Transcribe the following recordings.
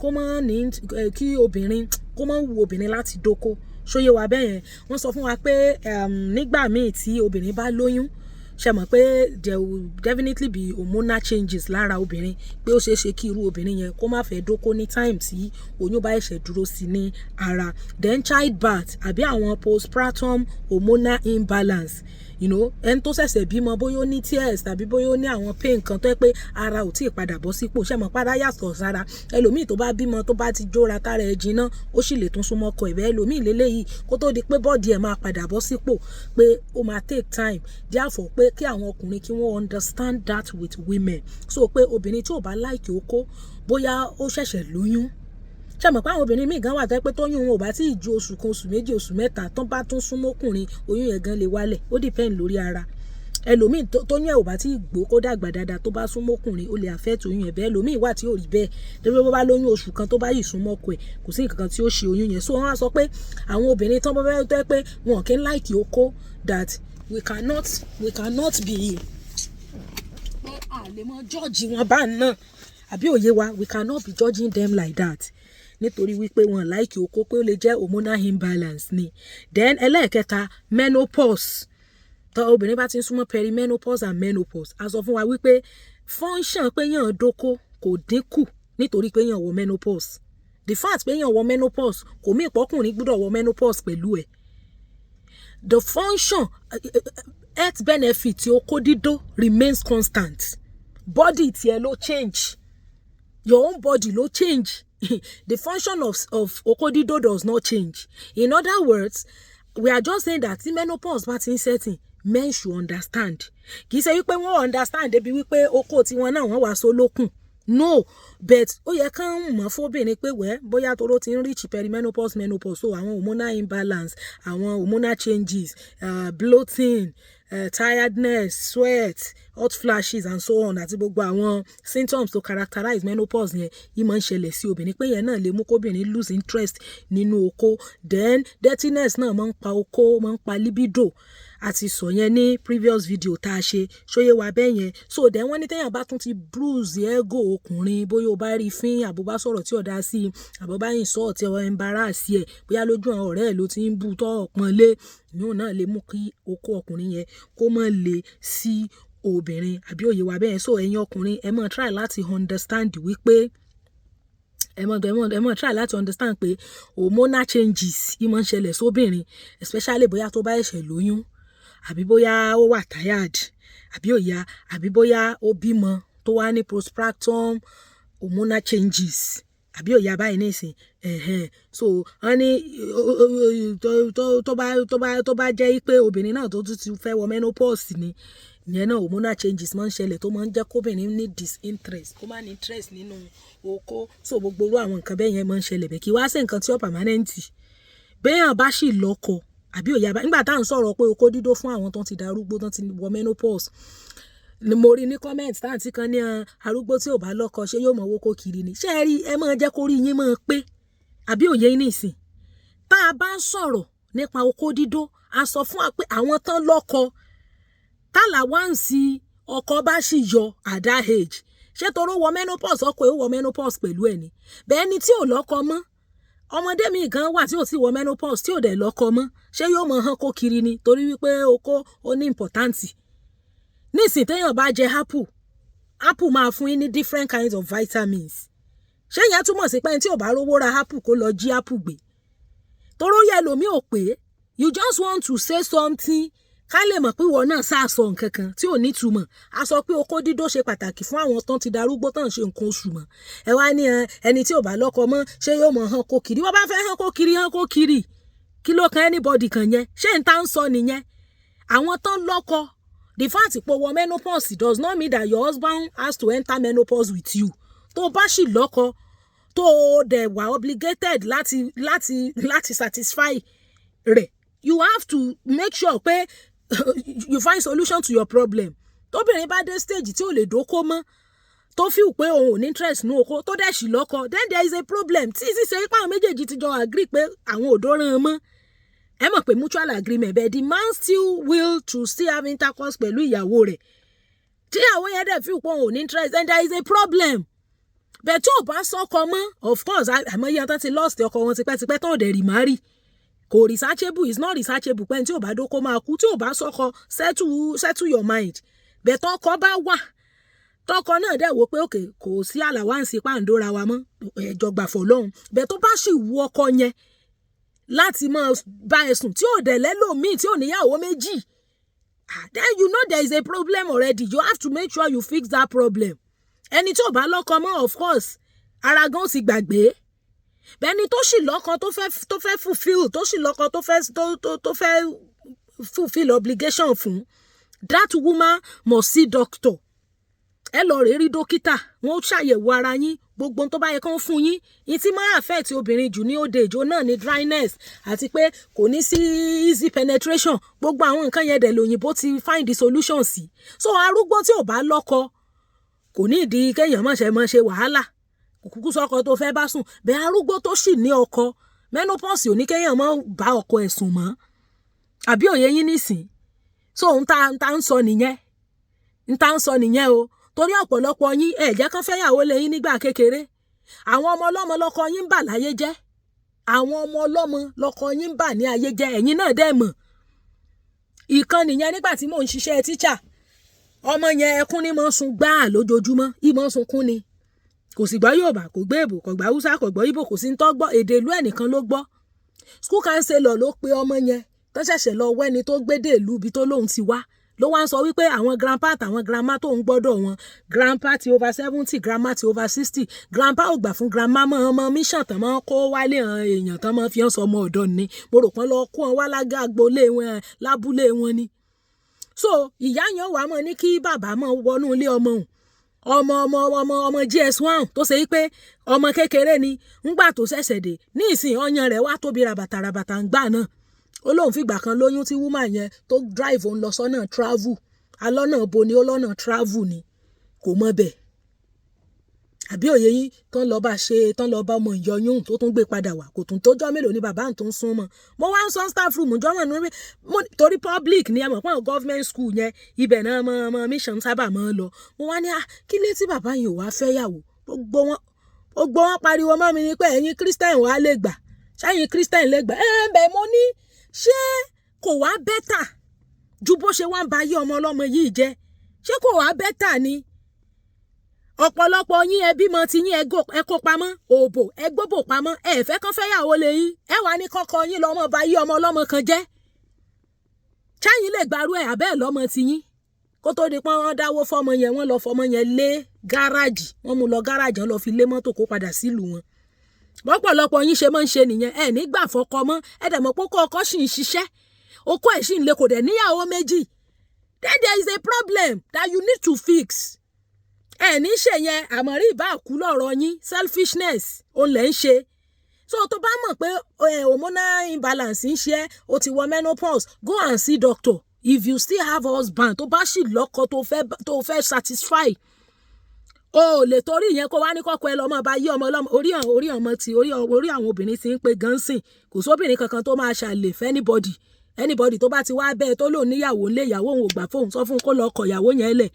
kó má ní kí obìnrin kó má wù obìnrin láti dóko ṣóyè wa bẹ́ẹ̀ yẹn wọ́n sọ fún wa pé nígbà míì tí obìnrin bá lóyún ṣe mọ̀ pé there will definitely be hormonal changes lára obìnrin pé ó ṣeé ṣe kí irú obìnrin yẹn kó má fẹ́ dóko ní time tí oyún bá ẹ̀ṣẹ̀ dúró sí ní ara then childbirth àbí àwọn postpartum hormonal imbalance ẹni tó ṣẹ̀ṣẹ̀ bímọ bóyá ó ní tears tàbí bóyá ó ní àwọn pain kan tó yẹ pé ara ò tí ì padà bọ́ sípò ṣe mọ̀ padà yàtọ̀ sára ẹlòmíì tó bá bímọ tó bá ti jóra tára ẹ̀ jiná ó sì lè tún súnmọ́ ọkọ ẹ̀bẹ̀ ẹlòmíì lélẹ́yìí kó tó di pé bọ́ọ̀dì ẹ̀ máa padà bọ́ sípò pé ó máa take time therefore pé kí àwọn ọkùnrin kí wọ́n understand that with women so pé obìnrin tí ò bá láìkì okó bóyá ó ṣẹ̀ṣẹ̀ lóyún ṣe mọ̀ pé àwọn obìnrin míì gan wà tẹ́ pé tóyún wọn ò bá tí ì ju oṣù kan oṣù méjì oṣù mẹ́ta tán bá tún súnmọ́ ọkùnrin oyún yẹn gan lè wálẹ̀ ó depend lórí ara ẹlòmíì tóyún ẹ̀ ò bá tí ì gbó kó dàgbà dáadáa tó bá súnmọ́ ọkùnrin ó lè affect oyún yẹn bẹ́ẹ̀ ẹlòmíì wà tí ò rí bẹ́ẹ̀ lórí bó bá lóyún oṣù kan tó bá yìí súnmọ́ ọkọ ẹ̀ kò sí nǹkan kan tí ó ṣe oyún yẹn so wọ́n á sọ pé àwọn obìnrin tán bá fẹ́ tẹ́ pé wọn kì í láìkì okó that we cannot be pé a lè mọ judge wọn bá náà àbí òye wa we cannot be judging them like that nítorí wípé wọn láìkì okó pé ó lè jẹ́ hormonal imbalance ni then ẹlẹ́ẹ̀kẹta menopause tó obìnrin bá ti ń súnmọ́ perimenopause and menopause a sọ fún wa wípé function pé yàn dóko kò dínkù nítorí pé yàn wọ menopause the fact pé yàn wọ menopause kò mí ìpọ́kùnrin gbọ́dọ̀ wọ menopause pẹ̀lú ẹ̀ the function health benefit tí okó dídó remains constant body tiẹ̀ ló change your own body ló change the function of okodido does not change. In other words, we are just saying that the menopause bá ti ń setting, men should understand. Kì í ṣe wípé wọ́n understand débi wípé okó tiwọn náà wọ́n wá sólókùn. No, but ó yẹ kán mọ̀ fóbìnrin pé bóyá toró ti ń reach perimenopause menopause so àwọn hormonal imbalance, àwọn hormonal changes, bloating, tiredness, sweat, hot flashes and so on àti gbogbo àwọn symptoms to characterize menopause yẹn yìí máa ń ṣẹlẹ̀ sí obìnrin pé yẹn náà lè mú kóbìnrin lose interest nínú okó then dirtiness náà máa ń pa okó máa ń pa libido àti sọ yẹn ní previous video tá a ṣe ṣóyè wa bẹ́ẹ̀ yẹn so then wọ́n ní téèyàn bá tún ti bruise ego ọkùnrin bóyá o bá rí fín àbò bá sọ̀rọ̀ tí ọ̀dà sí i àbò bá yìn sọ ọ̀tí ọ̀ embarrass ẹ̀ bóyá lójú àwọn ọ̀rẹ́ ẹ̀ ló ti ń bú tọ́ ọ̀pọ̀n lé yóò náà lè mú kí okó ọkùnrin yẹn kó má le sí obìnrin àbí òye wa bẹ́ẹ̀ so ẹ̀yin ọkùnrin ẹ máa try láti understand wípé ẹ mọ̀ try láti understand pé hormonal changes yìí máa ń ṣẹlẹ̀ sóbìnrin especially bóyá tó bá ẹ̀ṣẹ̀ lóyún àbí bóyá ó wà tired àbí òya àbí bóyá ó bímọ tó wá ní postpartum hormonal changes àbí òya báyìí nísìn so wọ́n ní tó bá jẹ́ pé obìnrin náà tó ti fẹ́ wọ menopause ni ìyẹn náà hormonal changes máa ń ṣẹlẹ̀ tó máa ń jẹ́ kóbìnrin ní disinterest kó má ní interest nínú okó so gbogbo irú àwọn nǹkan bẹ́ẹ̀ yẹn máa ń ṣẹlẹ̀ bẹ́ẹ̀ kí wá sí nǹkan tí ó permanent bẹ́ẹ̀ bá sì lọ́kọ àbí òye àbá nígbà tá à ń sọ̀rọ̀ pé okó dídó fún àwọn tó ti darúgbó tó ti wọ menopause ni mo rí ní comment tá à ń tí kan ní arúgbó tí ò bá lọ́kọ ṣé yóò mọ̀ owó kó kiri ni ṣé ẹ rí ẹ máa jẹ́ kó rí yín máa pé àbí òye yín nìsín tá a bá ń sọ̀rọ̀ nípa okó dídó a sọ fún wa pé àwọn tán lọ́kọ tálà wá ń sí ọkọ bá sì yọ at that age ṣé toró wọ menopause ọkọ ẹ̀ ó wọ menopause pẹ̀lú ẹ̀ ni bẹ́ẹ̀ ni tí ò lọ́kọ mọ́ ọmọdé mi gan wà tí ò ti wọ menopause tí ò dẹ̀ lọ́kọ mọ́ ṣé yóò mọ̀ hàn kó kiri ni torí wípé okó ó ní importance nísìn téèyàn bá jẹ apple máa fún yín ní different kinds of vitamins ṣé yẹn túmọ̀ sí pé tí ò bá rówó ra apple kó lọ jí apple gbé toró yẹ lómi ò pé you just want to say something ká lè mọ̀ pé ìwọ náà sàsọ nǹkan kan tí ò ní túmọ̀ a sọ pé okó dídó ṣe pàtàkì fún àwọn tán ti darúgbó tán ṣe nǹkan oṣù mọ́ ẹ wá ní ẹni tí ò bá lọ́kọ mọ́ ṣé yóò mọ̀ hàn kó kiri wọ́n bá fẹ́ hàn kó kiri kí ló kan anybody kan yẹn ṣé n ta ń sọ nìyẹn àwọn tán lọ́kọ the fact pé wọ menopause does not mean that your husband has to enter menopause with you tó bá sì lọ́kọ tó dẹ̀ wà obligated láti satisfy rẹ̀ you have to make sure pé you find solution to your problem tóbìnrin bá dé stage tí ò lè dóko mọ́ tó feel pé òun ò ní interest ní oko tó dẹ̀ sì lọ́kọ then there is a problem tí ṣe pé àwọn méjèèjì ti jọ agree pé àwọn ò dóran mọ́ ẹ mọ̀ pé mutual agreement but the man still will to still have intercourse pẹ̀lú ìyàwó rẹ̀ tí ìyàwó yẹn dẹ̀ feel pé òun ò ní interest then there is a problem bẹ́ẹ̀ tí ò bá sọ́kọ mọ́ of course àmọ́yé ọ̀tá ti lost ọkọ wọn tipẹ́tipẹ́ tán ọ̀dẹ̀ rì má rì kò researchable is not researchable pẹ́ẹ́n tí ò bá dóko máa kú tí ò bá sọ́kọ settle your mind bẹ́ẹ̀ tọ́kọ bá wà tọkọ náà dẹ̀ wò pé òkè kò sí àlàwáǹsì pàǹdóra wa mọ́ ẹ̀jọ̀ gbàfọ̀ lọ́hùn bẹ́ẹ̀ tó bá sì wù ọkọ yẹn láti máa bá ẹ̀sùn tí ò dẹ̀ lẹ́lòmíì tí ò níyàwó méjì then you know there is a problem already you have to make sure you fix that problem ẹni tí ò bá lọ́kọ mọ́ of course ara gan ti gbàgbé bẹ́ẹ̀ni tó sì lọ́kọ tó fẹ́ fulfil tó sì lọ́kọ tó fẹ́ fulfil obligation fún that woman must see doctor ẹ lọ rèé rí dókítà wọn ó ṣàyẹ̀wò ara yín gbogbo tó bá yẹ kán fún yín yín tí máa affect obìnrin jù ní òde ìjọ náà ní dryness àti pé kò ní sí easy penetration gbogbo àwọn nǹkan yẹn dẹ̀ lòyìnbó ti find the solution sí so arúgbó tí ò bá lọ́kọ kò ní ìdí kéèyàn má ṣe wàhálà kúkú sọ́kọ tó fẹ́ bá sùn bẹ́ẹ̀ arúgbó tó sì ní ọkọ menopause ò ní kéèyàn má bá ọkọ ẹ̀ sùn mọ́ àbí òye yín nísìn so n ta ń sọ nìyẹn o torí ọ̀pọ̀lọpọ̀ yín ẹ jẹ́ kán fẹ́yàwó lẹ́yìn nígbà kékeré àwọn ọmọ ọlọ́mọ lọ́kọ yín ń bà láyé jẹ́ àwọn ọmọ ọlọ́mọ lọ́kọ yín ń bà ní ayé jẹ́ ẹ̀yin náà dẹ̀ mọ̀ ìkan nìyẹn nígbà tí mò ń ṣiṣẹ́ tíṣà ọmọ yẹn ẹkún ní mọ́ sun gbáà lójoojúmọ́ ìmọ̀ sunkún ni kò sì gbọ́ Yorùbá kò gbé èbò kò gbà Hausa kò gbọ́ Ìgbò kò sí ń tọ́ gbọ́ èdè ìlú ẹnìkan ló gbọ́ school counselor ló pe ọmọ yẹn tó ṣẹ̀ṣẹ̀ lọ wẹ́ni tó gbédè ìlú ibi tó lóun ti wá ló wá ń sọ wípé àwọn grandpa àtàwọn grandma tó ń gbọ́dọ̀ wọn grandpa ti over 70 grandma ti over 60 grandpa ò gbà fún grandma mọ́ ọmọ mission tán mọ́ kó wálé èèyàn tán mọ́ fi hàn sọ ọmọ ọ̀dọ́ ni mo rò pọ́n lọ kó wọn wá lágàgbólé wọn lábúlé wọn ni so ìyá yẹn wà mọ́ ní kí bàbá mọ́ wọnú ilé ọmọ ọmọ GS1 tó ṣe wípé ọmọ kékeré ni ńgbà tó ṣẹ̀ṣẹ̀ dé ní ìsìn ọyàn rẹ̀ wá tóbi rabàtàràbàtà ń gbà náà ó lóun fìgbà kan lóyún tí woman yẹn tó drive òun lọ sọ́nà travel alọ́nà bo ni ó lọ́nà travel ni kò mọ̀ bẹ́ẹ̀ àbí òye yín tán lọ bá ọmọ ìyọyún tó tún gbé padà wá kò tún tójọ́ mélòó ni bàbá tó ń sún mọ́ mo wá ń sọ staff room jọ́mọ̀ ní torí public ni ẹ mọ̀ pọ́n government school yẹn ibẹ̀ náà mọ́ mission sábà mọ́ lọ mo wá ní kí lé tí bàbá yìí ò wá fẹ́ yàwó gbogbo wọn pariwo mọ́ mi ni pé ẹ̀yin Christian wà lè gbà ṣáyìn Christian lè gbà bẹ́ẹ̀ mo ní ṣé kò wá bẹ́tà ju bó ṣe wá ń ba yí ọmọ ọlọ́mọ yìí jẹ́ ṣé kò wá bẹ́tà ni ọ̀pọ̀lọpọ̀ yín ẹbí mọ ti yín ẹ kó pamọ́ òbò ẹ gbóbò pamọ́ ẹ fẹ́ kán fẹ́yàwó lé yín ẹ wà ní kọ́kọ́ yín lọ́mọ ba yí ọmọ ọlọ́mọ kan jẹ́ ṣáyìn lè gbarú ẹ̀ àbẹ́ lọ́mọ ti yín kó tó di pọ́n wọ́n dáwó fọ́mọ yẹn wọ́n lọ fọmọ yẹn lé gáràjì wọ́n mú lọ gáràjì wọ́n lọ fi lé mọ́tò kó padà sílùú wọn bọ́pọ̀lọpọ̀ yín ṣe máa ń ṣe nìyẹn ẹ nígbà fọkọ mọ́ ẹ dẹ̀ mọ̀ pé ọkọ sì ń ṣiṣẹ́ okó ẹ̀ sì ń le kò dẹ̀ níyàwó méjì then there is a problem that you need to fix ẹ ní ṣe yẹn àmọ̀rí ìbá àkú lọ́rọ̀ yín selfishness òun lẹ̀ ń ṣe so tó bá mọ̀ pé hormonal imbalance ń ṣe o ti wọ menopause go and see doctor if you still have husband tó bá sì lọ́kọ tó fẹ́ satisfy o lè torí ìyẹn kó wá ní kọ́kọ́ ẹ lọ́mọ bá yí ọmọ ọlọ́mọ orí àwọn obìnrin ti ń pe gánsìn kò sóbìnrin kankan tó máa ṣàlè fẹ́ anybody tó bá ti wá bẹ́ẹ̀ tó lò níyàwó ńlé ìyàwó òun ò gbà fóun sọ fún kó lọ kọ ìyàwó yẹn lẹ̀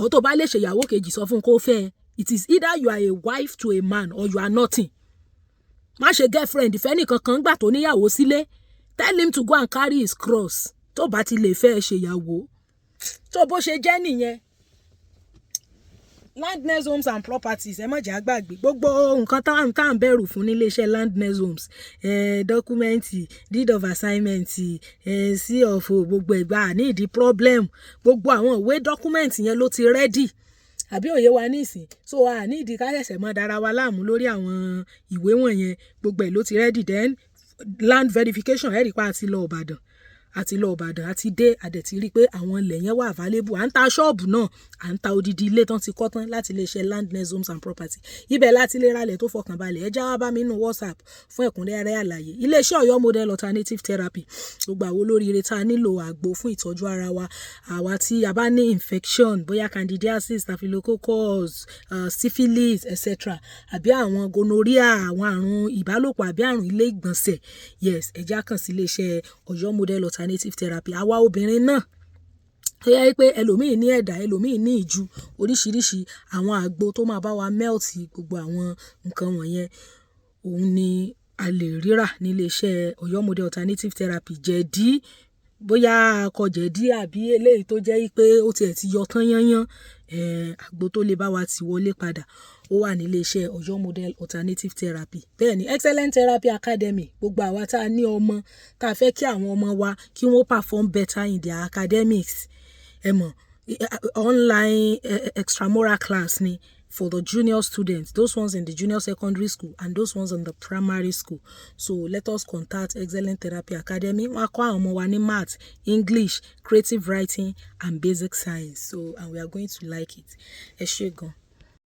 ọ̀ tó bá lè ṣe ìyàwó kejì sọ fún kó fẹ́ it is either you are a wife to a man or you are nothing má ṣe girlfriend ìfẹ́ nìkan kan gbà tó níyàwó sílé tell him to go and carry his cross tó bá ti lè fẹ́ ṣe ìyàwó tó bó ṣe jẹ́ nìyẹn Landness Homes and Properties ẹ má jẹ́ àgbàgbé gbogbo nǹkan tá à ń bẹ̀rù fún níléeṣẹ́ Landness Homes dọ́kúmẹ́ǹtì deed of assignment sí ọ̀fọ̀ gbogbo ẹ̀gbà ní ìdí problem gbogbo àwọn ìwé dọ́kúmẹ́ǹtì yẹn ló ti rẹ́dì àbí òye wa nísìn so a ní ìdí ká ṣẹ̀ṣẹ̀ mọ́ dára wa láàmú lórí àwọn ìwé wọ̀nyẹn gbogbo ẹ̀ ló ti rẹ́dì then land verification ẹ̀rí pa àti lọ Ìbàdàn àti dé àdẹ̀tí rí pé àwọn ilẹ̀ yẹn wà available à ń ta ṣọ́ọ̀bù náà à ń ta odidi ilé tán ti kọ́ tán láti iléeṣẹ́ Landness Homes and Property ibẹ̀ láti lè ralẹ̀ tó fọkànbalẹ̀ ẹ já wá bá mi nínú WhatsApp fún ẹ̀kúnrẹ́rẹ́ àlàyé iléeṣẹ́ Ọ̀yọ́ Model Alternative Therapy gbogbo àwọn olóríire tá a nílò àgbo fún ìtọ́jú ara wa àwa tí a bá ní infection bóyá candidiasis staphylococcus syphilis etc àbí àwọn gonorrhea àwọn àrùn ìbálòpọ̀ àbí àrùn ilé ìgbọ̀nsẹ̀ yes ẹ já kàn sí iléeṣẹ́ Ọ̀yọ́ Model Alternative Therapy àwa obìnrin náà tó yẹ pé ẹlòmíì ní ẹ̀dà ẹlòmíì ní ìju oríṣiríṣi àwọn àgbo tó máa bá wa melt gbogbo àwọn nǹkan wọ̀nyẹn òun ni a lè rírà nílé iṣẹ́ Ọ̀yọ́ Model Alternative Therapy. Jẹ̀dí bóyá akọ jẹ̀dí àbí eléyìí tó jẹ́ pé ó tiẹ̀ ti yọ tán yányán àgbo tó lè bá wa tì wọlé padà ó wà nílé iṣẹ́ Ọ̀yọ́ Model Alternative Therapy. Bẹ́ẹ̀ ni Excellent Therapy Academy gbogbo àwa tá a ní ọmọ tá a fẹ́ kí àwọn ọmọ wa kí wọ́n perform better in their academics online extramural class ni for the junior students, those ones in the junior secondary school and those ones in the primary school. So let us contact Excellent Therapy Academy. Wọ́n á kọ́ àwọn ọmọ wa ní math, English, creative writing and basic science. So and we are going to like it. Ẹ ṣé gan.